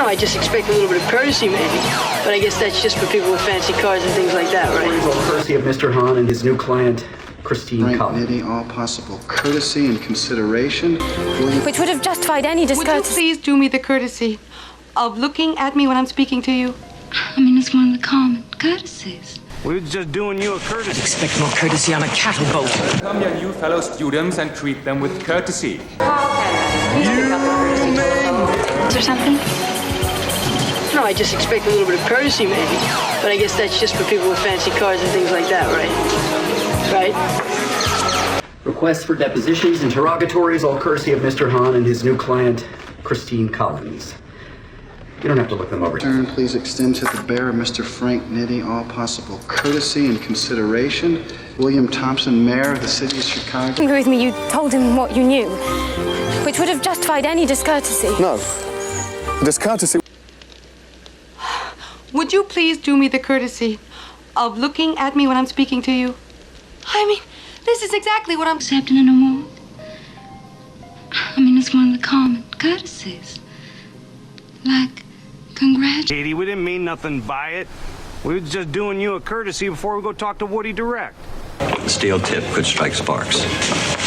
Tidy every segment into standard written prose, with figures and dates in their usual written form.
No, I just expect a little bit of courtesy, maybe. But I guess that's just for people with fancy cars and things like that, right? Courtesy of Mr. Hahn and his new client, Christine Collins. Knitting all possible courtesy and consideration. Which would have justified any discourtesy. Would you please do me the courtesy of looking at me when I'm speaking to you? I mean, it's one of the common courtesies. We were just doing you a courtesy. I'd expect more courtesy on a cattle boat. Welcome your new fellow students and treat them with courtesy. Is there something? No, I just expect a little bit of courtesy, maybe. But I guess that's just for people with fancy cars and things like that, right? Right? Requests for depositions, interrogatories, all courtesy of Mr. Hahn and his new client, Christine Collins. You don't have to look them over. Turn, please extend to the bearer, Mr. Frank Nitti, all possible courtesy and consideration. William Thompson, mayor of the city of Chicago. Agree with me, you told him what you knew, which would have justified any discourtesy. No. Discourtesy. Would you please do me the courtesy of looking at me when I'm speaking to you? I mean, this is exactly what I'm... Accepting an award. I mean, it's one of the common courtesies. Like, congratulations. Katie, we didn't mean nothing by it. We were just doing you a courtesy before we go talk to Woody direct. Steel tip could strike sparks.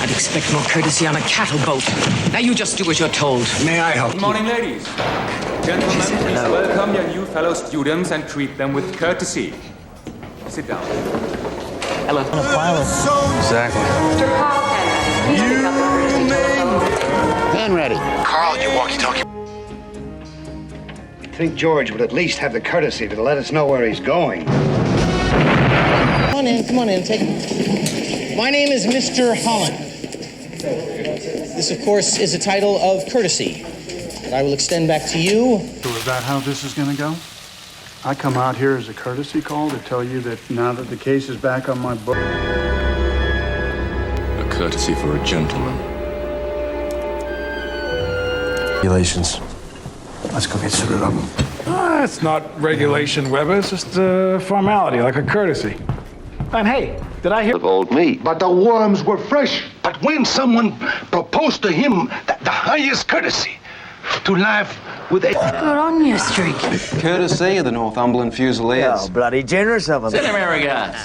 I'd expect more courtesy on a cattle boat. Now you just do as you're told. May I help Good morning, ladies. Gentlemen, please welcome your new fellow students and treat them with courtesy. Sit down. Hello. Exactly. Man ready. Carl, you walkie-talkie. I think George would at least have the courtesy to let us know where he's going. Come on in, take it. My name is Mr. Holland. This, of course, is a title of courtesy that I will extend back to you. So is that how this is going to go? I come out here as a courtesy call to tell you that now that the case is back on my book. A courtesy for a gentleman. Regulations. Let's go get suited up. It's not regulation, Weber. It's just a formality, like a courtesy. And hey, did I hear Of old meat. But the worms were fresh. But when someone proposed to him the highest courtesy, to laugh with a... Good on you, streak. Courtesy of the Northumberland Fusiliers. Oh, bloody generous of him. Sit Americans.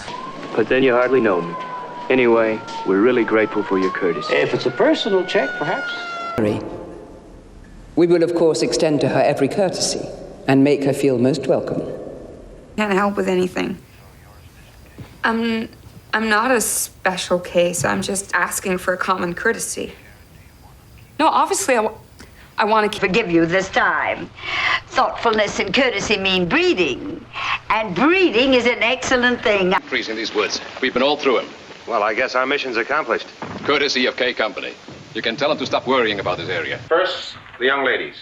But then you hardly know me. Anyway, we're really grateful for your courtesy. If it's a personal check, perhaps. We will, of course, extend to her every courtesy and make her feel most welcome. Can't help with anything. I'm not a special case. I'm just asking for a common courtesy. No, obviously, I want to forgive you this time. Thoughtfulness and courtesy mean breeding. And breeding is an excellent thing. Freeze in these woods. We've been all through him. Well, I guess our mission's accomplished. Courtesy of K Company. You can tell them to stop worrying about this area. First, the young ladies.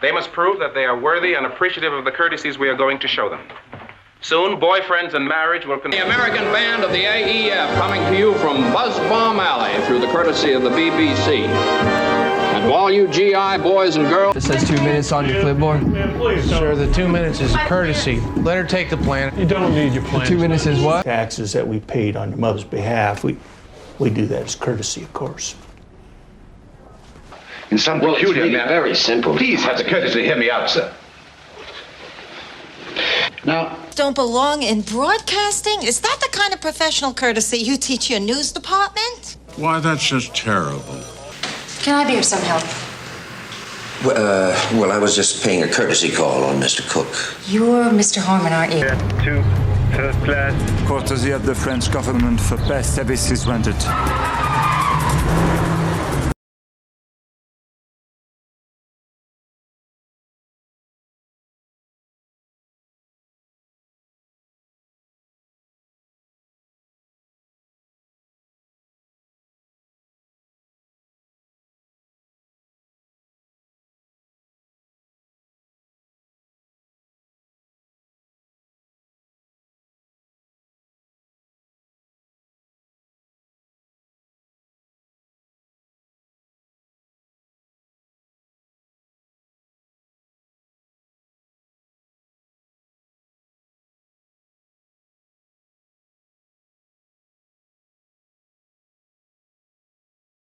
They must prove that they are worthy and appreciative of the courtesies we are going to show them. Soon, boyfriends and marriage will... The American band of the AEF coming to you from Buzz Bomb Alley through the courtesy of the BBC. And to all you GI boys and girls... This says 2 minutes on your clipboard. Sir, the 2 minutes is a courtesy. Let her take the plan. You don't need your plan. 2 minutes is what? Taxes that we paid on your mother's behalf. We do that as courtesy, of course. In some peculiar really manner. very simple. Please have the courtesy to hear me out, sir. Now, Don't belong in broadcasting? Is that the kind of professional courtesy you teach your news department? Why, that's just terrible. Can I be of some help? Well, I was just paying a courtesy call on Mr. Cook. You're Mr. Harmon, aren't you? To first class. Courtesy of the French government for best services rendered.